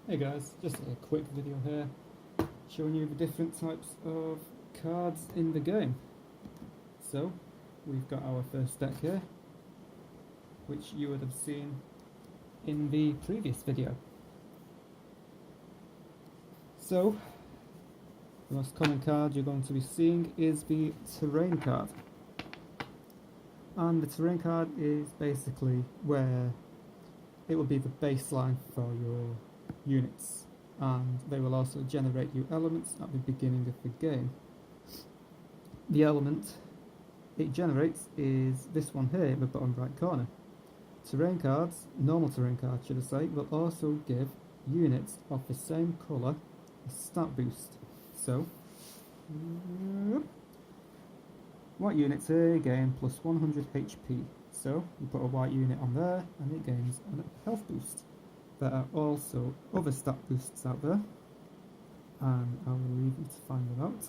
Hey guys, just a quick video here showing you the different types of cards in the game. So, we've got our first deck here, which you would have seen in the previous video. So, the most common card you're going to be seeing is the Terrain card. And the Terrain card is basically where it will be the baseline for your units, and they will also generate you elements at the beginning of the game. The element it generates is this one here in the bottom right corner. Terrain cards, normal terrain cards should I say, will also give units of the same colour a stat boost. So, white units here gain plus 100 HP. So, you put a white unit on there and it gains a health boost. There are also other stat boosts out there, and I will leave you to find them out.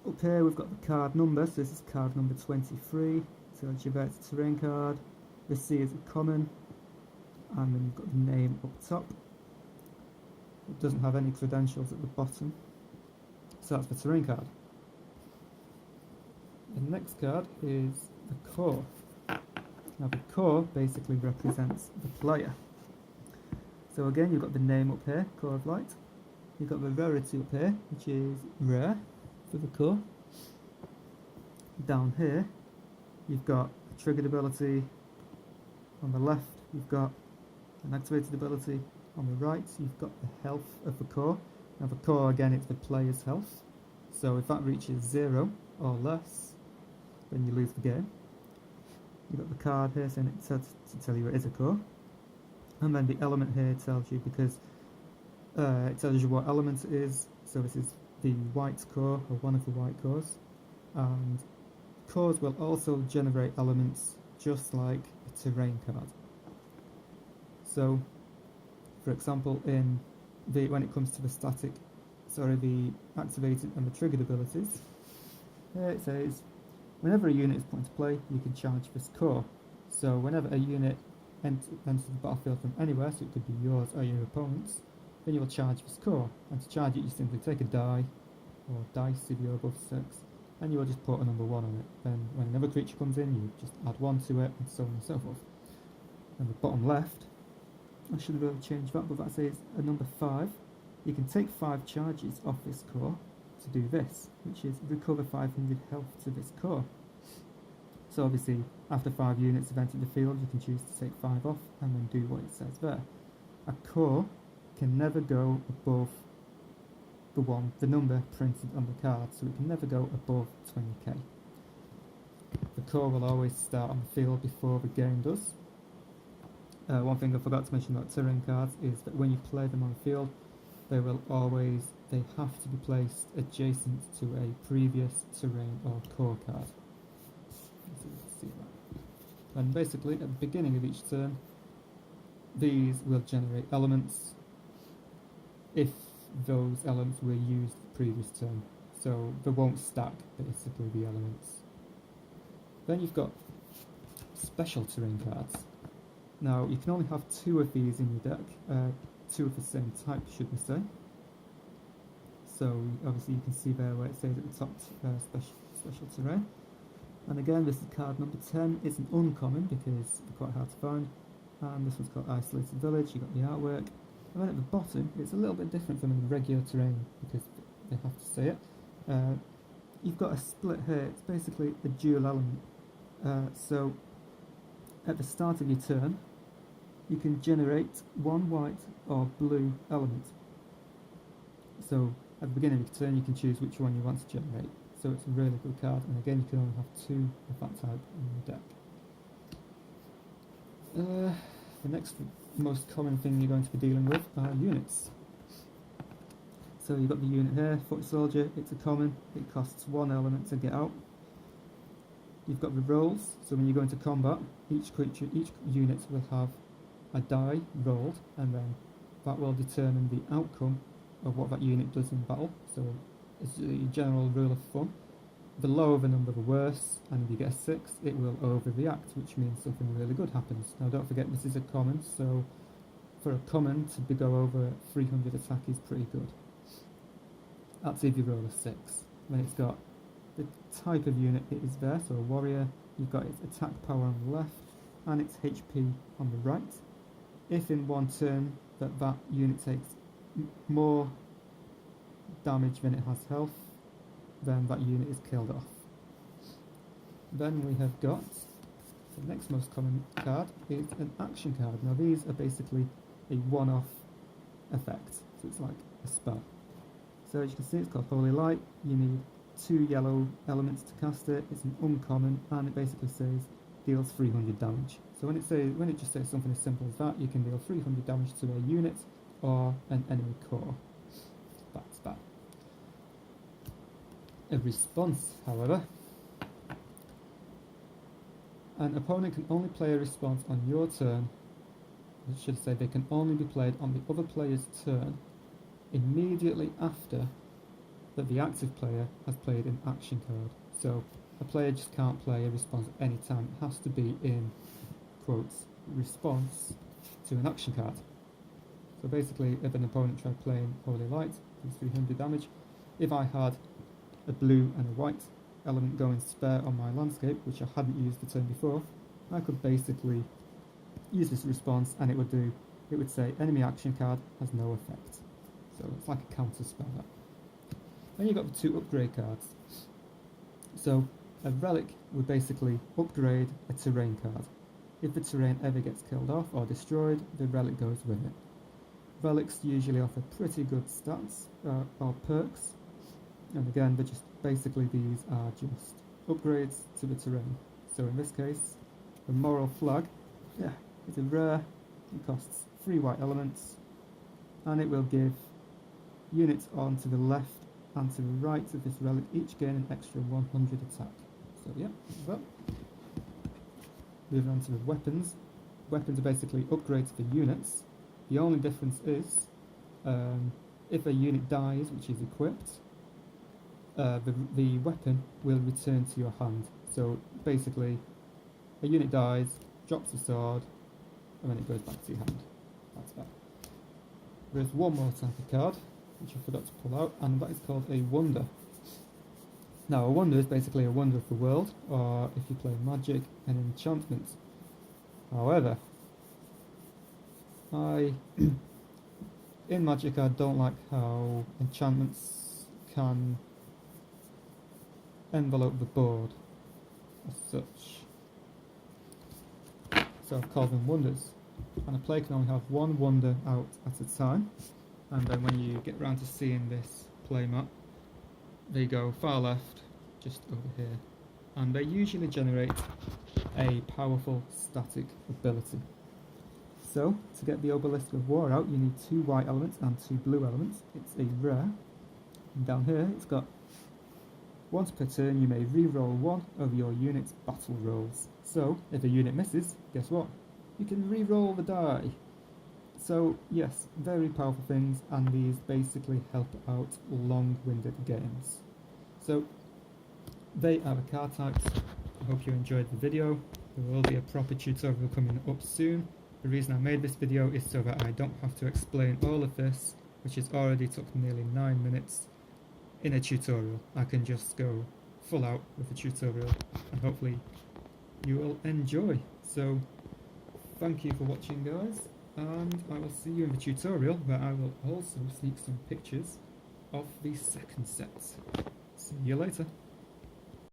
Up here we've got the card number, so this is card number 23, so it's your terrain card. The C is a common, and then you've got the name up top. It doesn't have any credentials at the bottom, so that's the terrain card. The next card is the core. Now the core basically represents the player. So again, you've got the name up here, Core of Light. You've got the rarity up here, which is rare for the core. Down here, you've got a triggered ability. On the left, you've got an activated ability. On the right, you've got the health of the core. Now the core, again, it's the player's health. So if that reaches 0 or less, then you lose the game. You've got the card here saying it to tell you it is a core. And then the element here tells you, because it tells you what element it is. So this is the white core, or one of the white cores. And cores will also generate elements just like a terrain card. So, for example, when it comes to the activated and the triggered abilities, here it says, whenever a unit is put into play, you can charge this core. So whenever a unit enters the battlefield from anywhere, so it could be yours or your opponent's, then you will charge this core. And to charge it, you simply take a die, or dice if you're above 6, and you will just put a number 1 on it. Then when another creature comes in, you just add 1 to it, and so on and so forth. And the bottom left, I should have really changed that, but that says a number 5. You can take 5 charges off this core to do this, which is recover 500 health to this core. So obviously, after 5 units have entered the field, you can choose to take 5 off and then do what it says there. A core can never go above the number printed on the card, so it can never go above 20k. The core will always start on the field before the game does. One thing I forgot to mention about terrain cards is that when you play them on the field, they have to be placed adjacent to a previous terrain or core card. So you can see that. And basically, at the beginning of each turn, these will generate elements if those elements were used the previous turn. So they won't stack, basically, the elements. Then you've got special terrain cards. Now, you can only have 2 of these in your deck, 2 of the same type, should we say. So, obviously you can see there where it says at the top, special terrain. And again, this is card number 10. It's an uncommon because they're quite hard to find. And this one's called Isolated Village. You've got the artwork. And then at the bottom, it's a little bit different from the regular terrain because they have to say it. You've got a split here. It's basically a dual element. So, at the start of your turn, you can generate 1 white or blue element. So, at the beginning of your turn, you can choose which one you want to generate. So it's a really good card, and again, you can only have 2 of that type in your deck. The next most common thing you're going to be dealing with are units. So you've got the unit here, Foot Soldier. It's a common. It costs 1 element to get out. You've got the rolls. So when you go into combat, each unit will have a die rolled, and then that will determine the outcome of what that unit does in battle. So it's a general rule of thumb. The lower the number, the worse, and if you get a 6, it will overreact, which means something really good happens. Now don't forget, this is a common, so for a common to go over 300 attack is pretty good. That's if you roll a 6. Then it's got the type of unit it is there, so a warrior, you've got its attack power on the left and its HP on the right. If in one turn that unit takes more damage than it has health, then that unit is killed off. Then we have got the next most common card is an action card. Now these are basically a one-off effect, so it's like a spell. So as you can see, it's got Holy Light. You need 2 yellow elements to cast it. It's an uncommon, and it basically says deals 300 damage. So when it just says something as simple as that, you can deal 300 damage to a unit or an enemy core. That's that. A response, however, an opponent can only play a response on your turn. I should say they can only be played on the other player's turn immediately after that the active player has played an action card. So a player just can't play a response at any time. It has to be in, quotes, response to an action card. So basically, if an opponent tried playing Holy Light, it's 300 damage. If I had a blue and a white element going spare on my landscape, which I hadn't used the turn before, I could basically use this response and it would say enemy action card has no effect. So it's like a counter spell. Then you've got the 2 upgrade cards. So a relic would basically upgrade a terrain card. If the terrain ever gets killed off or destroyed, the relic goes with it. Relics usually offer pretty good stats or perks, and again they're just basically these are just upgrades to the terrain. So in this case, the Moral Flag, it's a rare. It costs 3 white elements, and it will give units on to the left and to the right of this relic each gain an extra 100 attack. So yeah, that. Moving on to the weapons. Weapons are basically upgrades for units. The only difference is if a unit dies which is equipped, the weapon will return to your hand. So basically, a unit dies, drops a sword, and then it goes back to your hand. That's that. There's one more type of card, which I forgot to pull out, and that is called a Wonder. Now, a Wonder is basically a wonder of the world, or if you play Magic, an enchantment. However, in Magic I don't like how enchantments can envelope the board as such. So I've called them wonders. And a player can only have 1 wonder out at a time. And then when you get round to seeing this play map, they go far left, just over here. And they usually generate a powerful static ability. So, to get the Obelisk of War out, you need 2 white elements and 2 blue elements. It's a rare. And down here, it's got once per turn you may re-roll 1 of your unit's battle rolls. So, if a unit misses, guess what? You can re-roll the die. So, yes, very powerful things, and these basically help out long-winded games. So, they are the card types. I hope you enjoyed the video. There will be a proper tutorial coming up soon. The reason I made this video is so that I don't have to explain all of this, which has already took nearly 9 minutes, in a tutorial. I can just go full out with the tutorial, and hopefully you will enjoy. So, thank you for watching, guys, and I will see you in the tutorial, where I will also sneak some pictures of the second set. See you later.